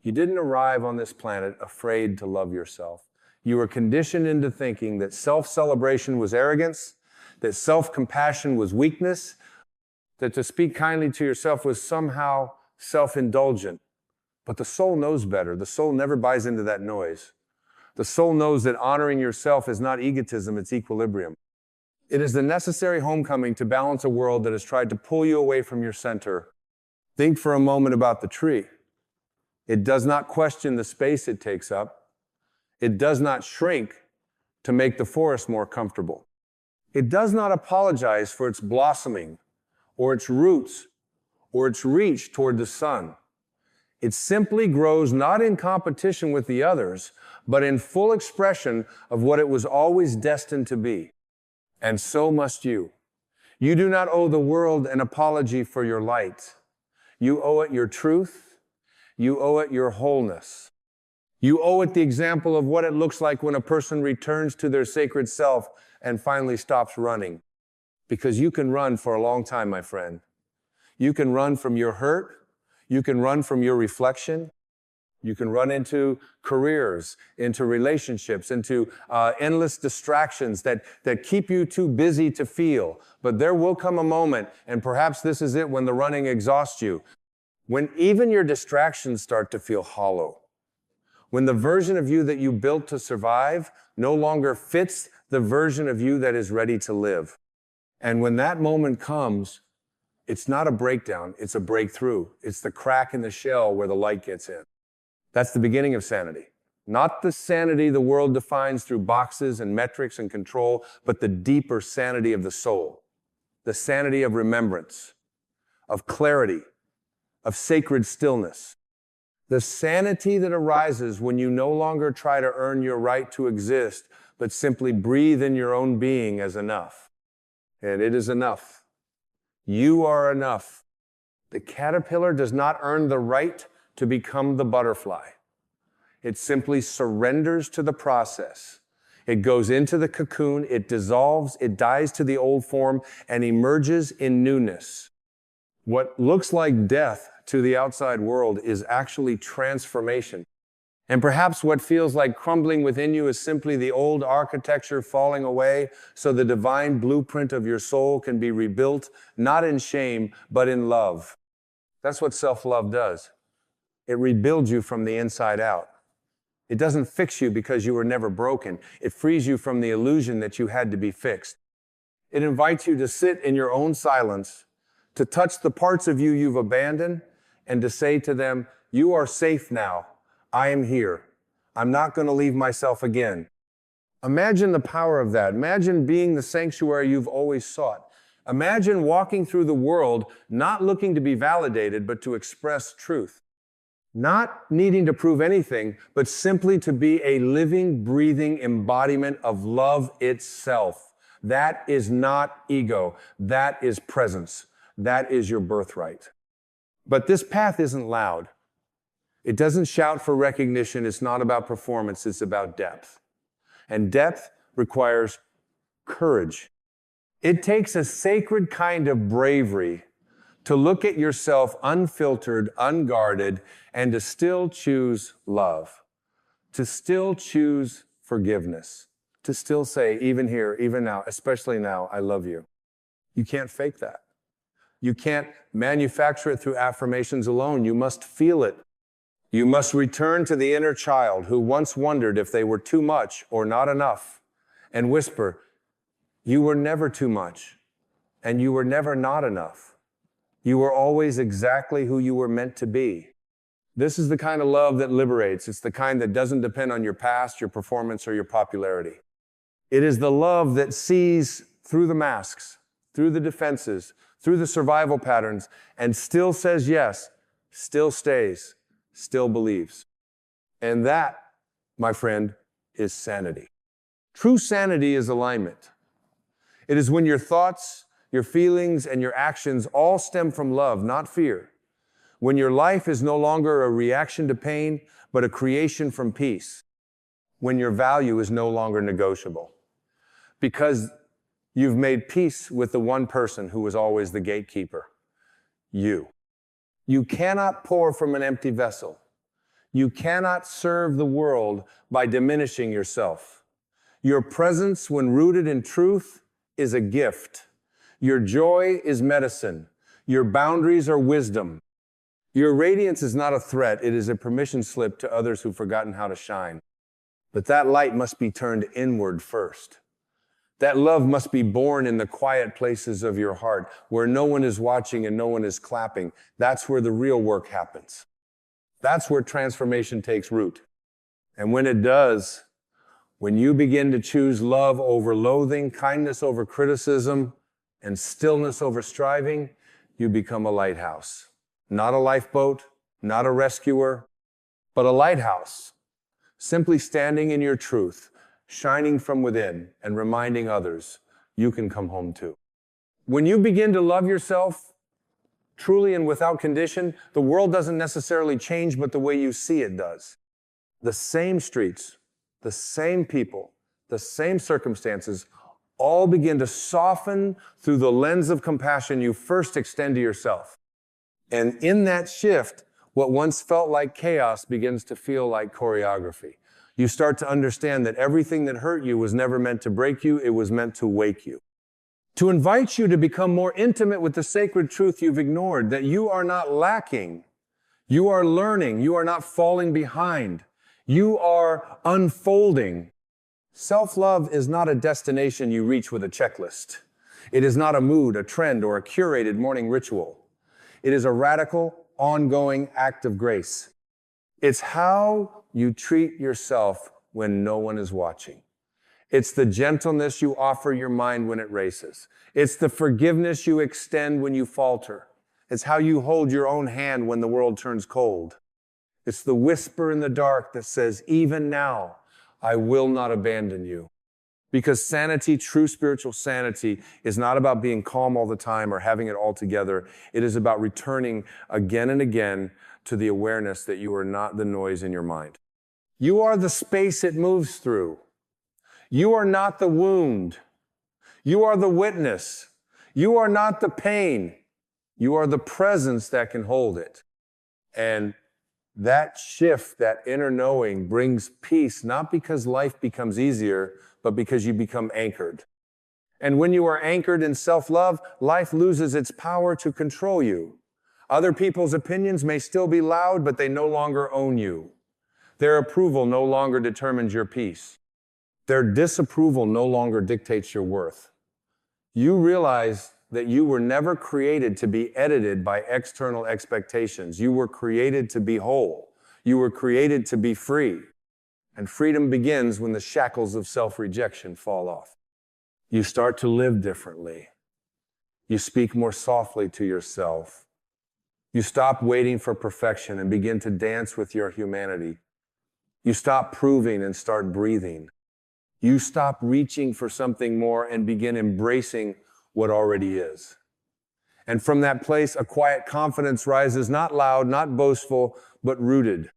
You didn't arrive on this planet afraid to love yourself. You were conditioned into thinking that self-celebration was arrogance, that self-compassion was weakness, that to speak kindly to yourself was somehow self-indulgent. But the soul knows better. The soul never buys into that noise. The soul knows that honoring yourself is not egotism, it's equilibrium. It is the necessary homecoming to balance a world that has tried to pull you away from your center. Think for a moment about the tree. It does not question the space it takes up. It does not shrink to make the forest more comfortable. It does not apologize for its blossoming, or its roots, or its reach toward the sun. It simply grows not in competition with the others, but in full expression of what it was always destined to be. And so must you. You do not owe the world an apology for your light. You owe it your truth. You owe it your wholeness. You owe it the example of what it looks like when a person returns to their sacred self and finally stops running. Because you can run for a long time, my friend. You can run from your hurt. You can run from your reflection. You can run into careers, into relationships, into endless distractions that keep you too busy to feel. But there will come a moment, and perhaps this is it, when the running exhausts you, when even your distractions start to feel hollow. When the version of you that you built to survive no longer fits the version of you that is ready to live. And when that moment comes, it's not a breakdown, it's a breakthrough. It's the crack in the shell where the light gets in. That's the beginning of sanity. Not the sanity the world defines through boxes and metrics and control, but the deeper sanity of the soul. The sanity of remembrance, of clarity, of sacred stillness. The sanity that arises when you no longer try to earn your right to exist, but simply breathe in your own being as enough. And it is enough. You are enough. The caterpillar does not earn the right to become the butterfly. It simply surrenders to the process. It goes into the cocoon, it dissolves, it dies to the old form, and emerges in newness. What looks like death to the outside world is actually transformation. And perhaps what feels like crumbling within you is simply the old architecture falling away so the divine blueprint of your soul can be rebuilt, not in shame, but in love. That's what self-love does. It rebuilds you from the inside out. It doesn't fix you because you were never broken. It frees you from the illusion that you had to be fixed. It invites you to sit in your own silence, to touch the parts of you you've abandoned, and to say to them, you are safe now. I am here. I'm not going to leave myself again. Imagine the power of that. Imagine being the sanctuary you've always sought. Imagine walking through the world not looking to be validated, but to express truth. Not needing to prove anything, but simply to be a living, breathing embodiment of love itself. That is not ego. That is presence. That is your birthright. But this path isn't loud. It doesn't shout for recognition. It's not about performance. It's about depth. And depth requires courage. It takes a sacred kind of bravery to look at yourself unfiltered, unguarded, and to still choose love, to still choose forgiveness, to still say, even here, even now, especially now, I love you. You can't fake that. You can't manufacture it through affirmations alone. You must feel it. You must return to the inner child who once wondered if they were too much or not enough, and whisper, you were never too much, and you were never not enough. You were always exactly who you were meant to be. This is the kind of love that liberates. It's the kind that doesn't depend on your past, your performance, or your popularity. It is the love that sees through the masks, through the defenses, through the survival patterns, and still says yes, still stays, still believes. And that, my friend, is sanity. True sanity is alignment. It is when your thoughts, your feelings, and your actions all stem from love, not fear. When your life is no longer a reaction to pain, but a creation from peace. When your value is no longer negotiable. Because you've made peace with the one person who was always the gatekeeper. You. You cannot pour from an empty vessel. You cannot serve the world by diminishing yourself. Your presence, when rooted in truth, is a gift. Your joy is medicine. Your boundaries are wisdom. Your radiance is not a threat. It is a permission slip to others who've forgotten how to shine. But that light must be turned inward first. That love must be born in the quiet places of your heart, where no one is watching and no one is clapping. That's where the real work happens. That's where transformation takes root. And when it does, when you begin to choose love over loathing, kindness over criticism, and stillness over striving, you become a lighthouse. Not a lifeboat, not a rescuer, but a lighthouse. Simply standing in your truth, shining from within and reminding others you can come home too. When you begin to love yourself truly and without condition, the world doesn't necessarily change, but the way you see it does. The same streets, the same people, the same circumstances all begin to soften through the lens of compassion you first extend to yourself. And in that shift, What once felt like chaos begins to feel like choreography. You start to understand that everything that hurt you was never meant to break you, it was meant to wake you. To invite you to become more intimate with the sacred truth you've ignored, that you are not lacking. You are learning. You are not falling behind. You are unfolding. Self-love is not a destination you reach with a checklist. It is not a mood, a trend, or a curated morning ritual. It is a radical, ongoing act of grace. It's how you treat yourself when no one is watching. It's the gentleness you offer your mind when it races. It's the forgiveness you extend when you falter. It's how you hold your own hand when the world turns cold. It's the whisper in the dark that says, even now, I will not abandon you. Because sanity, true spiritual sanity, is not about being calm all the time or having it all together. It is about returning again and again to the awareness that you are not the noise in your mind. You are the space it moves through. You are not the wound. You are the witness. You are not the pain. You are the presence that can hold it. And that shift, that inner knowing, brings peace, not because life becomes easier, but because you become anchored. And when you are anchored in self-love, life loses its power to control you. Other people's opinions may still be loud, but they no longer own you. Their approval no longer determines your peace. Their disapproval no longer dictates your worth. You realize that you were never created to be edited by external expectations. You were created to be whole. You were created to be free. And freedom begins when the shackles of self-rejection fall off. You start to live differently. You speak more softly to yourself. You stop waiting for perfection and begin to dance with your humanity. You stop proving and start breathing. You stop reaching for something more and begin embracing what already is. And from that place, a quiet confidence rises, not loud, not boastful, but rooted.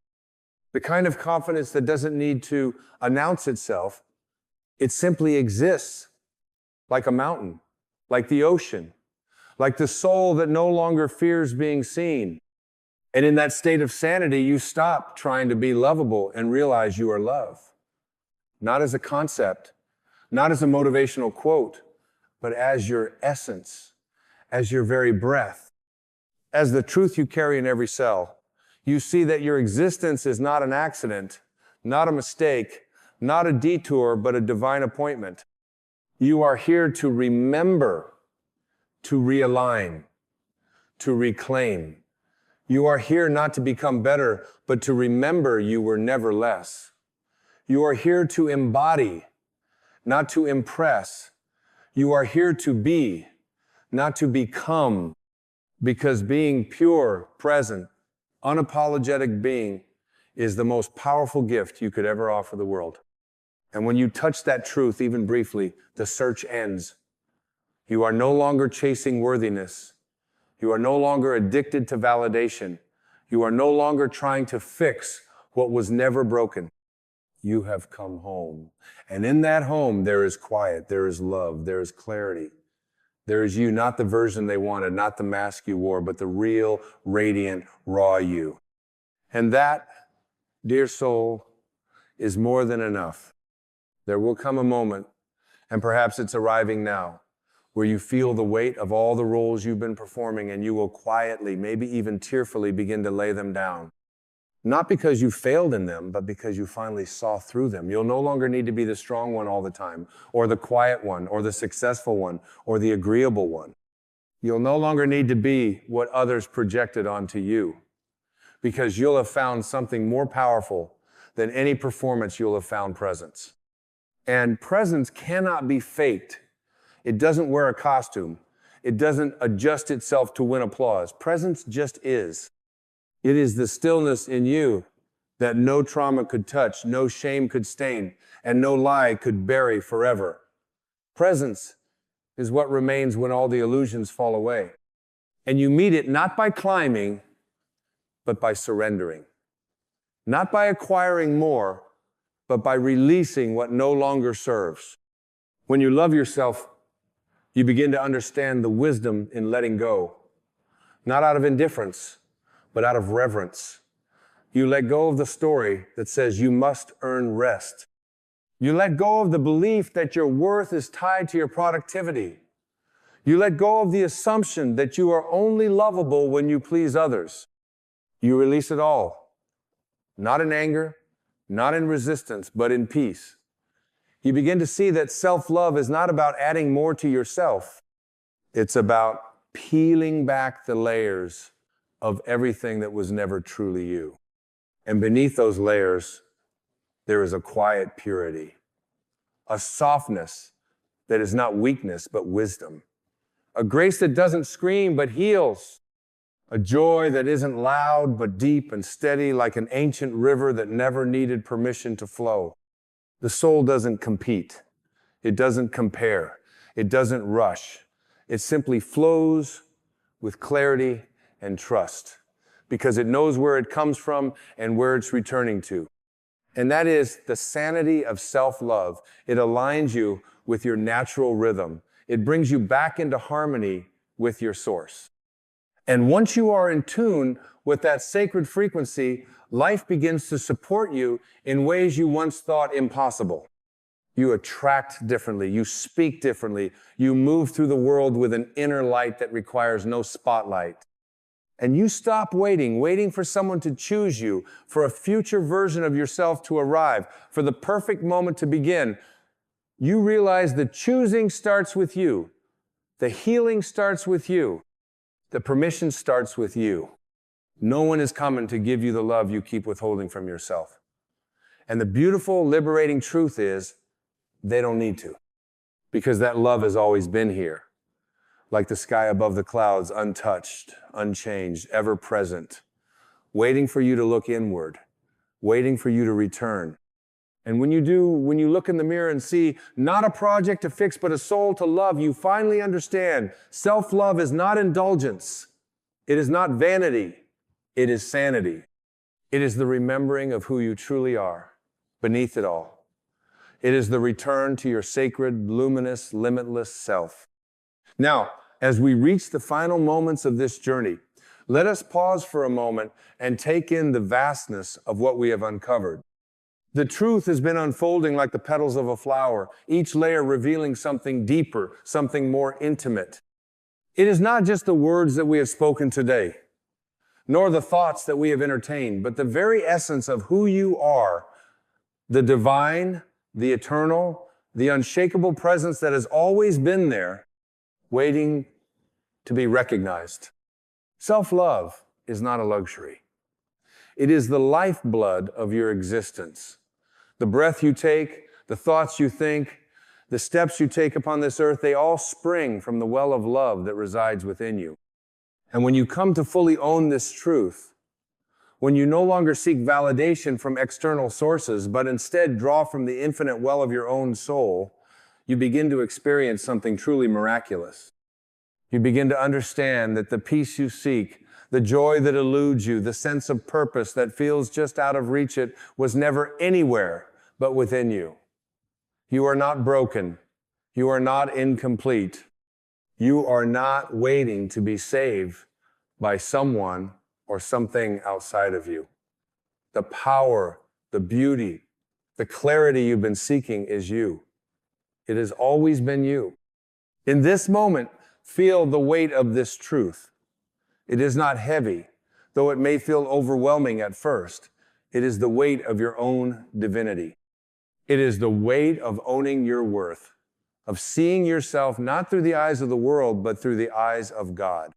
The kind of confidence that doesn't need to announce itself. It simply exists, like a mountain, like the ocean, like the soul that no longer fears being seen. And in that state of sanity, you stop trying to be lovable and realize you are love. Not as a concept, not as a motivational quote, but as your essence, as your very breath, as the truth you carry in every cell. You see that your existence is not an accident, not a mistake, not a detour, but a divine appointment. You are here to remember, to realign, to reclaim. You are here not to become better, but to remember you were never less. You are here to embody, not to impress. You are here to be, not to become, because being pure, present, unapologetic being is the most powerful gift you could ever offer the world. And when you touch that truth, even briefly, the search ends. You are no longer chasing worthiness. You are no longer addicted to validation. You are no longer trying to fix what was never broken. You have come home. And in that home, there is quiet, there is love, there is clarity. There is you, not the version they wanted, not the mask you wore, but the real, radiant, raw you. And that, dear soul, is more than enough. There will come a moment, and perhaps it's arriving now, where you feel the weight of all the roles you've been performing, and you will quietly, maybe even tearfully, begin to lay them down. Not because you failed in them, but because you finally saw through them. You'll no longer need to be the strong one all the time, or the quiet one, or the successful one, or the agreeable one. You'll no longer need to be what others projected onto you, because you'll have found something more powerful than any performance. You'll have found presence. And presence cannot be faked. It doesn't wear a costume. It doesn't adjust itself to win applause. Presence just is. It is the stillness in you that no trauma could touch, no shame could stain, and no lie could bury forever. Presence is what remains when all the illusions fall away. And you meet it not by climbing, but by surrendering. Not by acquiring more, but by releasing what no longer serves. When you love yourself, you begin to understand the wisdom in letting go, not out of indifference, but out of reverence. You let go of the story that says you must earn rest. You let go of the belief that your worth is tied to your productivity. You let go of the assumption that you are only lovable when you please others. You release it all, not in anger, not in resistance, but in peace. You begin to see that self-love is not about adding more to yourself. It's about peeling back the layers of everything that was never truly you. And beneath those layers, there is a quiet purity, a softness that is not weakness, but wisdom, a grace that doesn't scream, but heals, a joy that isn't loud, but deep and steady, like an ancient river that never needed permission to flow. The soul doesn't compete. It doesn't compare. It doesn't rush. It simply flows with clarity and trust because it knows where it comes from and where it's returning to. And that is the sanity of self-love. It aligns you with your natural rhythm. It brings you back into harmony with your source. And once you are in tune with that sacred frequency, life begins to support you in ways you once thought impossible. You attract differently, you speak differently, you move through the world with an inner light that requires no spotlight. And you stop waiting for someone to choose you, for a future version of yourself to arrive, for the perfect moment to begin. You realize the choosing starts with you. The healing starts with you. The permission starts with you. No one is coming to give you the love you keep withholding from yourself. And the beautiful, liberating truth is, they don't need to. Because that love has always been here. Like the sky above the clouds, untouched, unchanged, ever present. Waiting for you to look inward. Waiting for you to return. And when you do, when you look in the mirror and see not a project to fix, but a soul to love, you finally understand self-love is not indulgence. It is not vanity. It is sanity. It is the remembering of who you truly are beneath it all. It is the return to your sacred, luminous, limitless self. Now, as we reach the final moments of this journey, let us pause for a moment and take in the vastness of what we have uncovered. The truth has been unfolding like the petals of a flower, each layer revealing something deeper, something more intimate. It is not just the words that we have spoken today, nor the thoughts that we have entertained, but the very essence of who you are, the divine, the eternal, the unshakable presence that has always been there, waiting to be recognized. Self-love is not a luxury. It is the lifeblood of your existence. The breath you take, the thoughts you think, the steps you take upon this earth, they all spring from the well of love that resides within you. And when you come to fully own this truth, when you no longer seek validation from external sources, but instead draw from the infinite well of your own soul, you begin to experience something truly miraculous. You begin to understand that the peace you seek, the joy that eludes you, the sense of purpose that feels just out of reach, it was never anywhere but within you. You are not broken. You are not incomplete. You are not waiting to be saved by someone or something outside of you. The power, the beauty, the clarity you've been seeking is you. It has always been you. In this moment, feel the weight of this truth. It is not heavy, though it may feel overwhelming at first. It is the weight of your own divinity. It is the weight of owning your worth, of seeing yourself not through the eyes of the world, but through the eyes of God.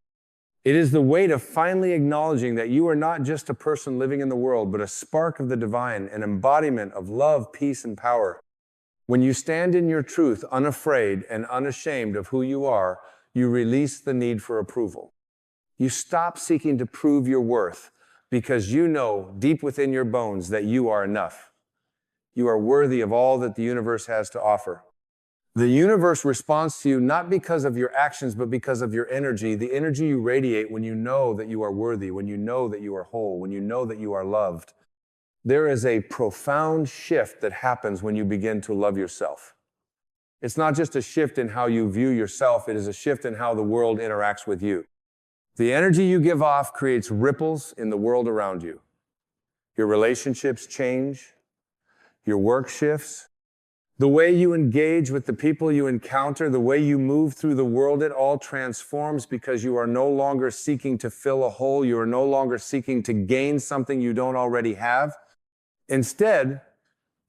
It is the weight of finally acknowledging that you are not just a person living in the world, but a spark of the divine, an embodiment of love, peace, and power. When you stand in your truth, unafraid and unashamed of who you are, you release the need for approval. You stop seeking to prove your worth because you know deep within your bones that you are enough. You are worthy of all that the universe has to offer. The universe responds to you not because of your actions, but because of your energy, the energy you radiate when you know that you are worthy, when you know that you are whole, when you know that you are loved. There is a profound shift that happens when you begin to love yourself. It's not just a shift in how you view yourself, it is a shift in how the world interacts with you. The energy you give off creates ripples in the world around you. Your relationships change. Your work shifts. The way you engage with the people you encounter, the way you move through the world, it all transforms because you are no longer seeking to fill a hole. You are no longer seeking to gain something you don't already have. Instead,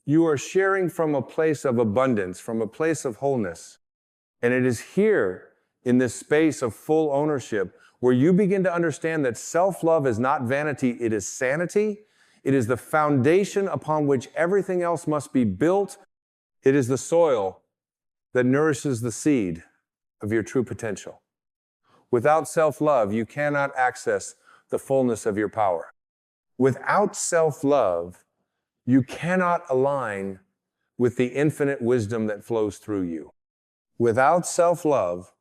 you are sharing from a place of abundance, from a place of wholeness. And it is here, in this space of full ownership, where you begin to understand that self-love is not vanity, it is sanity. It is the foundation upon which everything else must be built. It is the soil that nourishes the seed of your true potential. Without self-love, you cannot access the fullness of your power. Without self-love, you cannot align with the infinite wisdom that flows through you. Without self-love,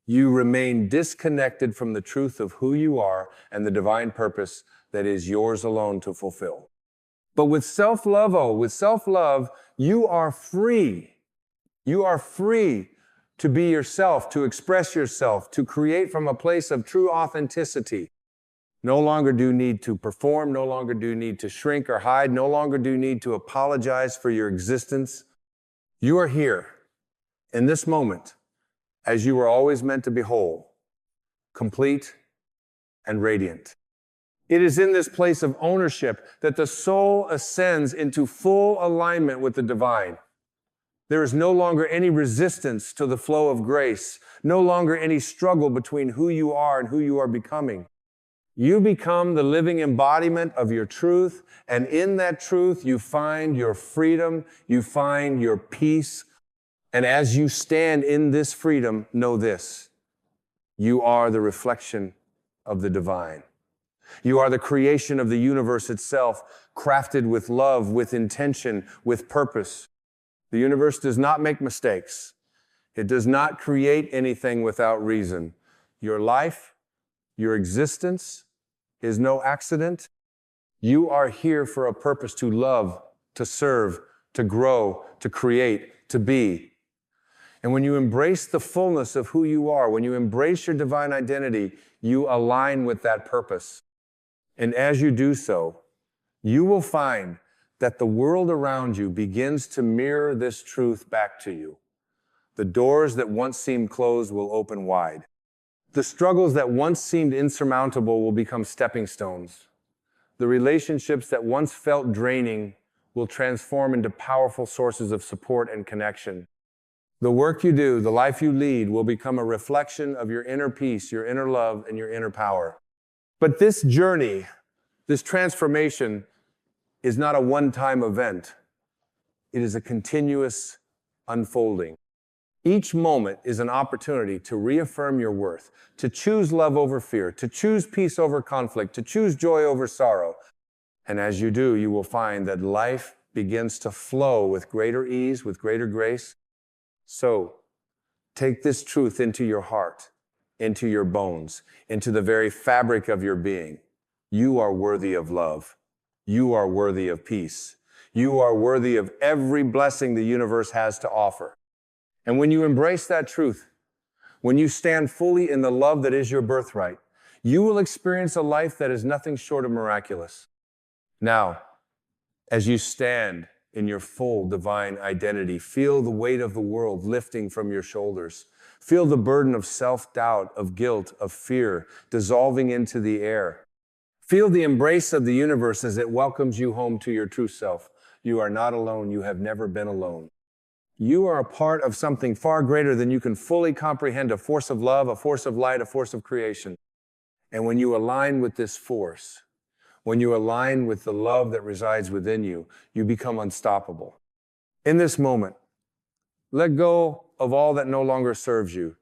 you remain disconnected from the truth of who you are and the divine purpose that is yours alone to fulfill. But with self-love, you are free. You are free to be yourself, to express yourself, to create from a place of true authenticity. No longer do you need to perform, no longer do you need to shrink or hide, no longer do you need to apologize for your existence. You are here, in this moment, as you were always meant to be whole, complete, and radiant. It is in this place of ownership that the soul ascends into full alignment with the divine. There is no longer any resistance to the flow of grace, no longer any struggle between who you are and who you are becoming. You become the living embodiment of your truth, and in that truth you find your freedom, you find your peace. And as you stand in this freedom, know this: you are the reflection of the divine. You are the creation of the universe itself, crafted with love, with intention, with purpose. The universe does not make mistakes. It does not create anything without reason. Your life, your existence is no accident. You are here for a purpose: to love, to serve, to grow, to create, to be. And when you embrace the fullness of who you are, when you embrace your divine identity, you align with that purpose. And as you do so, you will find that the world around you begins to mirror this truth back to you. The doors that once seemed closed will open wide. The struggles that once seemed insurmountable will become stepping stones. The relationships that once felt draining will transform into powerful sources of support and connection. The work you do, the life you lead, will become a reflection of your inner peace, your inner love, and your inner power. But this journey, this transformation, is not a one-time event. It is a continuous unfolding. Each moment is an opportunity to reaffirm your worth, to choose love over fear, to choose peace over conflict, to choose joy over sorrow. And as you do, you will find that life begins to flow with greater ease, with greater grace. So, take this truth into your heart, into your bones, into the very fabric of your being. You are worthy of love. You are worthy of peace. You are worthy of every blessing the universe has to offer. And when you embrace that truth, when you stand fully in the love that is your birthright, you will experience a life that is nothing short of miraculous. Now, as you stand in your full divine identity, feel the weight of the world lifting from your shoulders. Feel the burden of self-doubt, of guilt, of fear dissolving into the air. Feel the embrace of the universe as it welcomes you home to your true self. You are not alone. You have never been alone. You are a part of something far greater than you can fully comprehend, a force of love, a force of light, a force of creation. And when you align with this force, when you align with the love that resides within you, you become unstoppable. In this moment, let go of all that no longer serves you.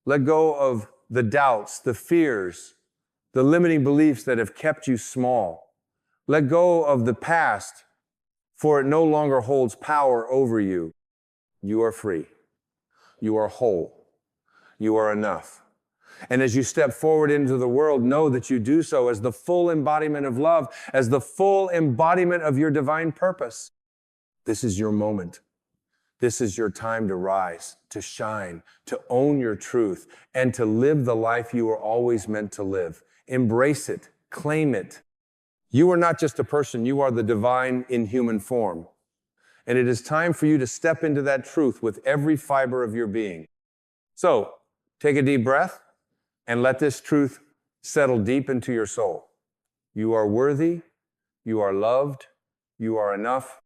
Let go of the doubts, the fears, the limiting beliefs that have kept you small. Let go of the past, for it no longer holds power over you. You are free. You are whole. You are enough. And as you step forward into the world, know that you do so as the full embodiment of love, as the full embodiment of your divine purpose. This is your moment This is your time to rise, to shine, to own your truth, and to live the life you were always meant to live. Embrace it, claim it. You are not just a person, you are the divine in human form. And it is time for you to step into that truth with every fiber of your being. So, take a deep breath and let this truth settle deep into your soul. You are worthy, you are loved, you are enough.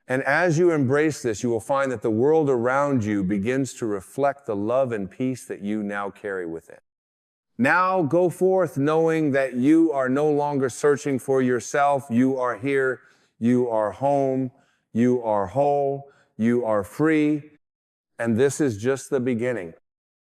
And as you embrace this, you will find that the world around you begins to reflect the love and peace that you now carry within. Now go forth knowing that you are no longer searching for yourself. You are here, you are home, you are whole, you are free, and this is just the beginning.